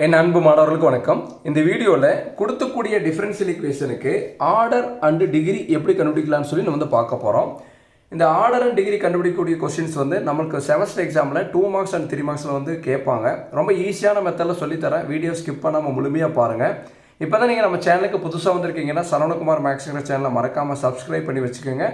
என் அன்பு மாணவர்களுக்கு வணக்கம். இந்த வீடியோவில் கொடுத்தக்கூடிய டிஃபரன்ஷியல் ஈக்குவேஷனுக்கு ஆர்டர் அண்ட் டிகிரி எப்படி கண்டுபிடிக்கலாம்னு சொல்லி நம்ம வந்து பார்க்க போகிறோம். இந்த ஆர்டர் அண்ட் டிகிரி கண்டுபிடிக்கக்கூடிய கொஸ்டின்ஸ் வந்து நம்மளுக்கு செமஸ்டர் எக்ஸாமில் 2 மார்க்ஸ் அண்ட் 3 மார்க்ஸில் வந்து கேட்பாங்க. ரொம்ப ஈஸியான மெத்தடில் சொல்லித்தரேன். வீடியோ ஸ்கிப் பண்ணாமல் முழுமையாக பாருங்கள். இப்போ தான் நீங்கள் நம்ம சேனலுக்கு புதுசாக வந்திருக்கீங்கன்னா சரவணகுமார் மேக்ஸுங்கிற சேனலை மறக்காமல் சப்ஸ்கிரைப் பண்ணி வச்சுக்கோங்க.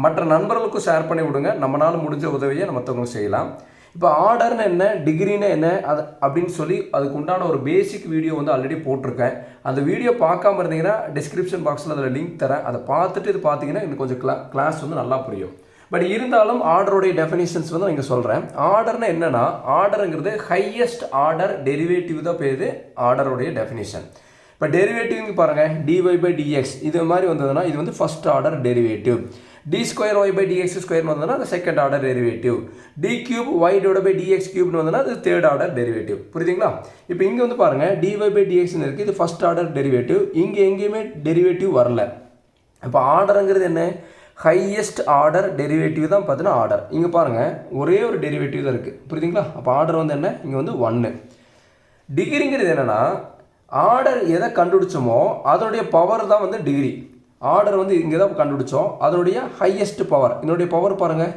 மற்ற நண்பர்களுக்கும் ஷேர் பண்ணி விடுங்க. நம்மளால் முடிஞ்ச உதவியை நம்ம மற்றவங்களுக்கு செய்யலாம். இப்போ ஆர்டர்னு என்ன, டிகிரின்னு என்ன அது அப்படின்னு சொல்லி அதுக்கு உண்டான ஒரு பேசிக் வீடியோ வந்து ஆல்ரெடி போட்டிருக்கேன். அந்த வீடியோ பார்க்காம இருந்தீங்கன்னா டிஸ்கிரிப்ஷன் பாக்ஸில் அதில் லிங்க் தரேன். அதை பார்த்துட்டு இது பார்த்தீங்கன்னா இன்னும் கொஞ்சம் கிளாஸ் வந்து நல்லா புரியும். பட் இருந்தாலும் ஆர்டருடைய டெஃபினிஷன்ஸ் வந்து நான் இங்கே சொல்கிறேன். ஆர்டர்னு என்னென்னா, ஆர்டருங்கிறது ஹையஸ்ட் ஆர்டர் டெரிவேட்டிவ் தான் பேர் ஆர்டருடைய டெஃபினிஷன். இப்போ டெரிவேட்டிவ்னு பாருங்கள், dy/dx இது மாதிரி வந்ததுன்னா இது வந்து ஃபஸ்ட் ஆர்டர் டெரிவேட்டிவ். d²y/dx ஸ்கொயர்னு வந்ததுன்னா அது செகண்ட் ஆர்டர் டெரிவேட்டிவ். d³y/dx³ வந்ததுன்னா அது தேர்ட் ஆர்டர் டெரிவேட்டிவ். புரியுதுங்களா? இப்போ இங்கே வந்து பாருங்கள், dy/dxன்னு இருக்குது, இது ஃபஸ்ட் ஆர்டர் டெரிவேட்டிவ். இங்கே எங்கேயுமே டெரிவேட்டிவ் வரல. இப்போ ஆர்டருங்கிறது என்ன, ஹையஸ்ட் ஆர்டர் டெரிவேட்டிவ் தான் பார்த்தீங்கன்னா ஆர்டர். இங்கே பாருங்கள், ஒரே ஒரு டெரிவேட்டிவ் தான் இருக்குது. புரியுதுங்களா? அப்போ ஆர்டர் வந்து என்ன, இங்கே வந்து 1. டிகிரிங்கிறது என்னென்னா, ஆர்டர் எதை கண்டுபிடிச்சோமோ அதனுடைய பவர் தான் வந்து டிகிரி. ஆர்டர் வந்து இங்கே தான் கண்டுபிடிச்சோம், அதனுடைய ஹையஸ்ட் பவர். இதனுடைய பவர் பாருங்கள்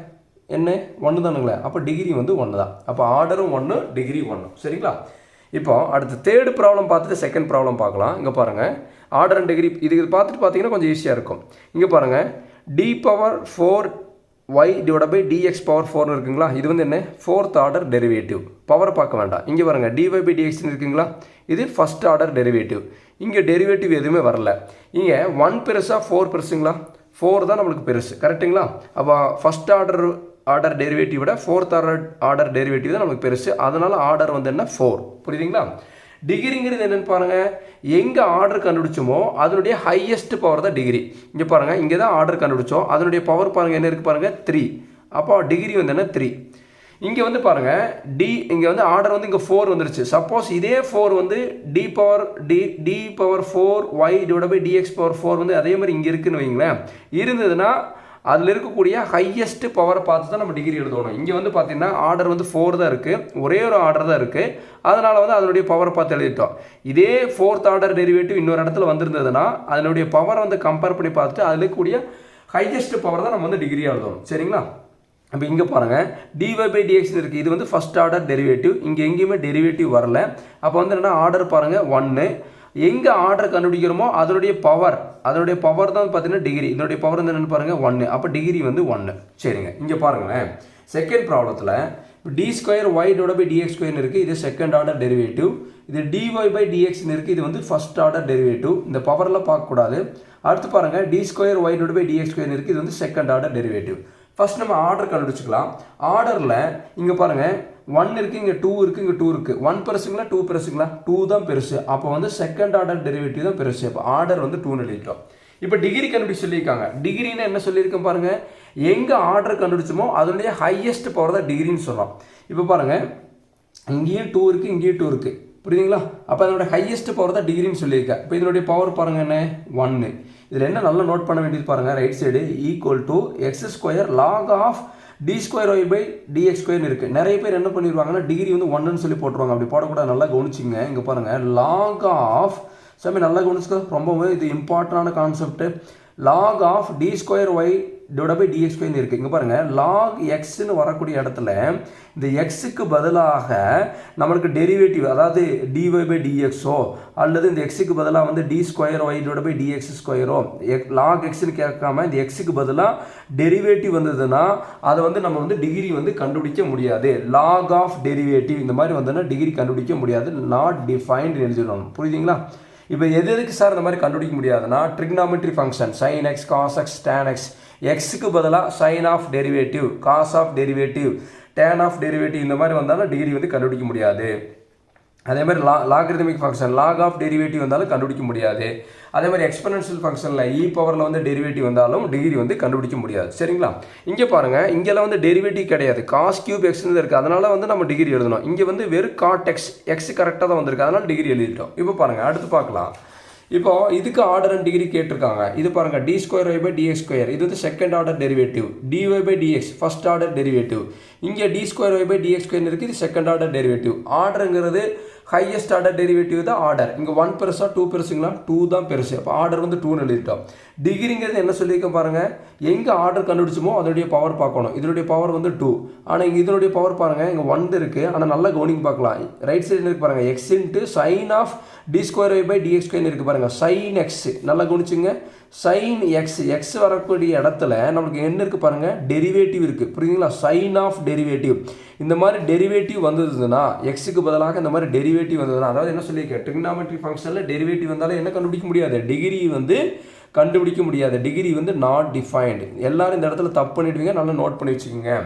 என்ன, 1 தானுங்களே. அப்போ டிகிரி வந்து 1 தான். அப்போ ஆர்டரும் 1, டிகிரி 1. சரிங்களா? இப்போ அடுத்து தேர்டு ப்ராப்ளம் பார்த்துட்டு செகண்ட் ப்ராப்ளம் பார்க்கலாம். இங்கே பாருங்கள், ஆர்டர் அண்ட் டிகிரி இது பார்த்துட்டு பார்த்தீங்கன்னா கொஞ்சம் ஈஸியாக இருக்கும். இங்கே பாருங்கள், d⁴y/dx⁴ இருக்குங்களா, இது வந்து என்ன, ஃபோர்த் ஆர்டர் டெரிவேட்டிவ். பவர் பார்க்க வேண்டாம். இங்கே பாருங்கள், dy/dx இருக்குங்களா, இது ஃபஸ்ட் ஆர்டர் டெரிவேட்டிவ். இங்கே டெரிவேட்டிவ் எதுவுமே வரல. இங்கே 1 பெருசா 4 பெருசுங்களா, 4 தான் நம்மளுக்கு பெருசு. கரெக்டுங்களா? அப்போ ஃபஸ்ட் ஆர்டர் டெரிவேட்டிவ் விட ஃபோர்த் ஆர்டர் டெரிவேட்டிவ் தான் நமக்கு பெருசு. அதனால் ஆர்டர் வந்து என்ன, 4. புரியுதுங்களா? டிகிரிங்கிறது என்னென்னு பாருங்கள், எங்கே ஆர்டர் கண்டுபிடிச்சோமோ அதனுடைய ஹையஸ்ட் பவர் தான் டிகிரி. இங்கே பாருங்கள், இங்கே தான் ஆர்டர் கண்டுபிடிச்சோம், அதனுடைய பவர் பாருங்கள் என்ன இருக்குது பாருங்கள், 3. அப்போ டிகிரி வந்து என்ன, 3. இங்கே வந்து பாருங்கள், இங்கே வந்து ஆர்டர் வந்து இங்கே 4 வந்துருச்சு. சப்போஸ் இதே 4 வந்து d⁴y/dx⁴ வந்து அதே மாதிரி இங்கே இருக்குன்னு வைங்களேன், இருந்ததுன்னா அதில் இருக்கக்கூடிய ஹையஸ்ட் பவரை பார்த்து தான் நம்ம டிகிரி எழுதணும். இங்கே வந்து பார்த்தீங்கன்னா ஆர்டர் வந்து 4 தான் இருக்குது, ஒரே ஒரு ஆர்டர் தான் இருக்குது. அதனால் வந்து அதனுடைய பவரை பார்த்து எழுதிட்டோம். இதே ஃபோர்த் ஆர்டர் டெரிவேட்டிவ் இன்னொரு இடத்துல வந்திருந்ததுன்னா அதனுடைய பவரை வந்து கம்பேர் பண்ணி பார்த்துட்டு அதில் இருக்கக்கூடிய ஹையஸ்ட் பவர் தான் நம்ம வந்து டிகிரி எழுதணும். சரிங்களா? அப்போ இங்கே பாருங்கள், dy/dx இருக்குது, இது வந்து ஃபஸ்ட் ஆர்டர் டெரிவேட்டிவ். இங்கே எங்கேயுமே டெரிவேட்டிவ் வரல. அப்போ வந்து என்னென்னா ஆர்டர் பாருங்கள் 1. எங்கே ஆர்டர் கண்டுபிடிக்கிறோமோ அதனுடைய பவர் தான் பார்த்தீங்கன்னா டிகிரி. இதனுடைய பவர் வந்து என்னென்னு பாருங்கள், 1. அப்போ டிகிரி வந்து 1. சரிங்க, இங்கே பாருங்களேன், செகண்ட் ப்ராப்ளத்தில் d²y/dx² இருக்குது, இது செகண்ட் ஆர்டர் டெரிவேட்டிவ். இது dy/dxன்னு இருக்குது, இது வந்து ஃபஸ்ட் ஆர்டர் டெரிவேட்டிவ். இந்த பவரில் பார்க்கக்கூடாது. அடுத்து பாருங்கள், d²y/dx² இருக்குது, இது வந்து செகண்ட் ஆர்டர் டெரிவேட்டிவ். ஃபஸ்ட் நம்ம ஆர்டர் கண்டுபிடிச்சிக்கலாம். ஆர்டரில் இங்கே பாருங்கள், 1 இருக்குது, இங்கே 2 இருக்குது, இங்கே 2 இருக்குது. 1 பெருசுங்களா 2 பெருசுங்களா, 2 தான் பெருசு. அப்போ வந்து செகண்ட் ஆர்டர் டெரிவேட்டிவ் தான் பெருசு. அப்போ ஆர்டர் வந்து 2ன்னு எழுதிட்டோம். இப்போ டிகிரி கண்டுபிடிச்சு சொல்லியிருக்காங்க. டிகிரின்னு என்ன சொல்லியிருக்கேன் பாருங்கள், எங்கே ஆர்டர் கண்டுபிடிச்சோமோ அதனுடைய ஹையஸ்ட் பவர் தான் டிகிரின்னு சொல்லலாம். இப்போ பாருங்கள், இங்கேயும் 2 இருக்குது, இங்கேயும் 2 இருக்குது. புரியுதுங்களா? அப்போ அதனுடைய ஹையஸ்ட் பவர் தான் டிகிரின்னு சொல்லியிருக்கேன். இப்போ இதனுடைய பவர் பாருங்கள் என்ன, 1. இதில் என்ன நல்லா நோட் பண்ண வேண்டியது பாருங்கள், right side = log of d²y/dx² இருக்குது. நிறைய பேர் என்ன பண்ணிடுவாங்கன்னா டிகிரி வந்து 1ன்னு சொல்லி போட்டுருவாங்க. அப்படி போடக்கூடாது, நல்லா கவனிச்சிங்க. இங்கே பாருங்கள், log of நல்லா கவனிச்சுக்க, ரொம்பவே இது இம்பார்ட்டண்டான கான்செப்ட். log of d²y/dx² இருக்குது. இங்கே பாருங்கள், log xன்னு வரக்கூடிய இடத்துல இந்த எக்ஸுக்கு பதிலாக நம்மளுக்கு டெரிவேட்டிவ், அதாவது dy/dxோ அல்லது இந்த எக்ஸுக்கு பதிலாக வந்து d²y/dx²ஓ log xன்னு கேட்காம இந்த எக்ஸுக்கு பதிலாக டெரிவேட்டிவ் வந்ததுன்னா அதை வந்து நம்ம வந்து டிகிரி வந்து கண்டுபிடிக்க முடியாது. log of டெரிவேட்டிவ் இந்த மாதிரி வந்ததுன்னா டிகிரி கண்டுபிடிக்க முடியாது. நாட் டிஃபைன்டு எழுதிடணும். புரியுதுங்களா? இப்போ எதுக்கு சார் இந்த மாதிரி கண்டுபிடிக்க முடியாதுன்னா, trigonometry function sin x, cos x, tan x, எக்ஸுக்கு பதிலாக sine of derivative, cos of derivative, tan of derivative இந்த மாதிரி வந்தாலும் டிகிரி வந்து கண்டுபிடிக்க முடியாது. அதே மாதிரி logarithmic function log of derivative வந்தாலும் கண்டுபிடிக்க முடியாது. அதே மாதிரி எக்ஸ்பெனன்ஷியல் ஃபங்க்ஷனில் இ பவரில் வந்து டெரிவேட்டிவ் வந்தாலும் டிகிரி வந்து கண்டுபிடிக்க முடியாது. சரிங்களா? இங்கே பாருங்கள், இங்கெல்லாம் வந்து டெரிவேட்டிவ் கிடையாது, cos³ xன்னு இருக்குது. அதனால் வந்து நம்ம டிகிரி எழுதணும். இங்கே வந்து வெறும் cot x, எக்ஸ் கரெக்டாக தான் வந்திருக்கு, அதனால் டிகிரி எழுதிட்டோம். இப்போ பாருங்கள், அடுத்து பார்க்கலாம். இப்போ இதுக்கு ஆர்டர் அண்ட் டிகிரி கேட்டிருக்காங்க. இது பாருங்க, d²y/dx², இது வந்து second order derivative. dy/dx first order derivative. இங்கே d²y/dx² இருக்குது, இது செகண்ட் ஆர்டர் டெரிவேட்டிவ். ஆர்டருங்கிறது ஹையஸ்ட் ஆர்டர் டெரிவேட்டிவ் தான் ஆர்டர். இங்கே 1 பெருசா 2 பெருசுங்களா? 2 தான் பெருசு. அப்போ ஆர்டர் வந்து 2ன்னு எழுதிட்டோம். டிகிரிங்கிறது என்ன சொல்லியிருக்கேன் பாருங்கள், எங்கே ஆர்டர் கண்டுபிடிச்சோமோ அதனுடைய பவர் பார்க்கணும். இதனுடைய பவர் வந்து 2. ஆனால் இங்கே இதனுடைய பவர் பாருங்கள், இங்கே 1 இருக்குது. ஆனால் நல்லா கவனிங்க பார்க்கலாம். ரைட் சைடு இருக்குது பாருங்கள், X into sine of D square Y by DX ஸ்கொயர்னு இருக்குது பாருங்கள். சைன் எக்ஸ் நல்லா கவனிச்சுங்க. சைன் எக்ஸ் எக்ஸ் வரக்கூடிய இடத்துல நமக்கு என்ன இருக்குது பாருங்கள், டெரிவேட்டிவ் இருக்குது. புரியுதுங்களா? Sine of derivative. இந்த மாதிரி டெரிவேட்டிவ் வந்ததுன்னா எக்ஸுக்கு பதிலாக இந்த மாதிரி டெரிவேட்டிவ் வந்ததுன்னா, அதாவது என்ன சொல்லியிருக்கேன், ட்ரிகனாமெட்ரி ஃபங்க்ஷனில் டெரிவேட்டிவ் வந்தாலும் என்ன கண்டுபிடிக்க முடியாது, டிகிரி வந்து கண்டுபிடிக்க முடியாது. டிகிரி வந்து நாட் டிஃபைன்டு. எல்லாரும் இந்த இடத்துல தப்பு பண்ணிடுவீங்க, நல்லா நோட் பண்ணி வச்சுக்கோங்க.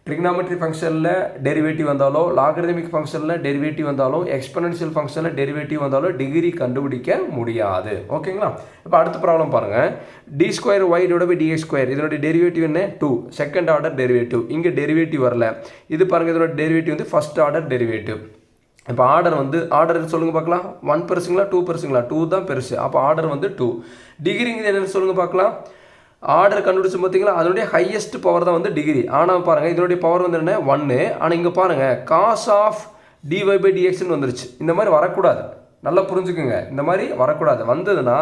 ட்ரிகனாமெட்ரி ஃபங்க்ஷனில் டெரிவேட்டிவ் வந்தாலோ, லாகரிதமிக் ஃபங்க்ஷனில் டெரிவேட்டிவ் வந்தாலும், எக்ஸ்பொனென்ஷியல் ஃபங்க்ஷனில் டெரிவேட்டிவ் வந்தாலும் டிகிரி கண்டுபிடிக்க முடியாது. ஓகேங்களா? இப்போ அடுத்த ப்ராப்ளம் பாருங்கள். D square Y divide by DX square, இதனுடைய டெரிவேட்டிவ் என்ன? 2, செகண்ட் ஆர்டர் டெரிவேட்டிவ். இங்கே டெரிவேட்டிவ் வரல. இது பாருங்கள், இதோட டெரிவேட்டிவ் வந்து ஃபஸ்ட் ஆர்டர் டெரிவேட்டிவ். இப்போ ஆர்டர் சொல்லுங்கள் பார்க்கலாம். 1 பெருசுங்களா 2 பெருசுங்களா? 2 தான் பெருசு. அப்போ ஆர்டர் வந்து 2. டிகிரிங்கிறது என்னென்னு சொல்லுங்கள் பார்க்கலாம். ஆர்டர் கண்டுபிடிச்சு பார்த்தீங்களா, அதனுடைய ஹையஸ்ட் பவர் தான் வந்து டிகிரி. ஆனால் பாருங்கள், இதனுடைய பவர் வந்து என்ன? 1. ஆனால் இங்கே பாருங்கள், காஸ் ஆஃப் டிஒய் பை டிஎக்ஸ்ன்னு வந்துருச்சு. இந்த மாதிரி வரக்கூடாது, நல்லா புரிஞ்சுக்குங்க. இந்த மாதிரி வரக்கூடாது. வந்ததுன்னா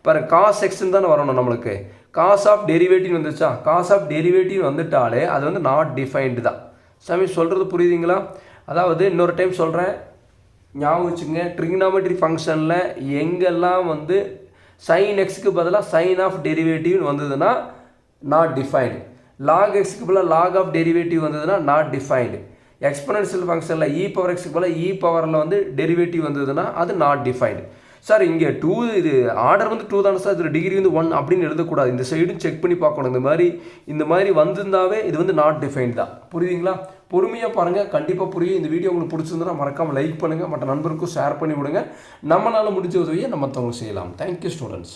பாருங்கள், காஸ் எக்ஸ்ன்னு தானே வரணும் நம்மளுக்கு. காஸ் ஆஃப் டெரிவேட்டிவ் வந்துச்சா? காஸ் ஆஃப் டெரிவேட்டிவ் வந்துட்டாலே அது வந்து நாட் டிஃபைன்டு தான். சாமி சொல்கிறது புரியுதுங்களா? அதாவது இன்னொரு டைம் சொல்கிறேன், ஞாபகம் வச்சுங்க. ட்ரிகனாமெட்ரி ஃபங்க்ஷனில் எங்கெல்லாம் வந்து சைன் எக்ஸுக்கு பதிலாக சைன் ஆஃப் டெரிவேட்டிவ்னு வந்ததுன்னா நாட் டிஃபைன்டு. லாக் எக்ஸுக்கு பதிலாக லாக் ஆஃப் டெரிவேட்டிவ் வந்ததுன்னா நாட் டிஃபைன்டு. எக்ஸ்பொனென்ஷியல் ஃபங்க்ஷனில் இ பவர் எக்ஸுக்கு பதிலாக இ பவரில் வந்து டெரிவேட்டிவ் வந்ததுன்னா அது நாட் டிஃபைன்டு. சார் இங்கே 2, இது ஆர்டர் வந்து 2 தானே சார், இதில் டிகிரி வந்து 1 அப்படின்னு எழுதக்கூடாது. இந்த சைடும் செக் பண்ணி பார்க்கணும். இந்த மாதிரி வந்திருந்தாவே இது வந்து நாட் டிஃபைன்டு தான். புரியுதுங்களா? பொறுமையாக பாருங்கள், கண்டிப்பாக புரியும். இந்த வீடியோ உங்களுக்கு பிடிச்சிருந்தா மறக்காமல் லைக் பண்ணுங்கள், மற்ற நண்பருக்கும் ஷேர் பண்ணி விடுங்க. நம்மளால் முடிஞ்ச உதவியை நம்ம மற்றவங்களுக்கு செய்யலாம். Thank you students.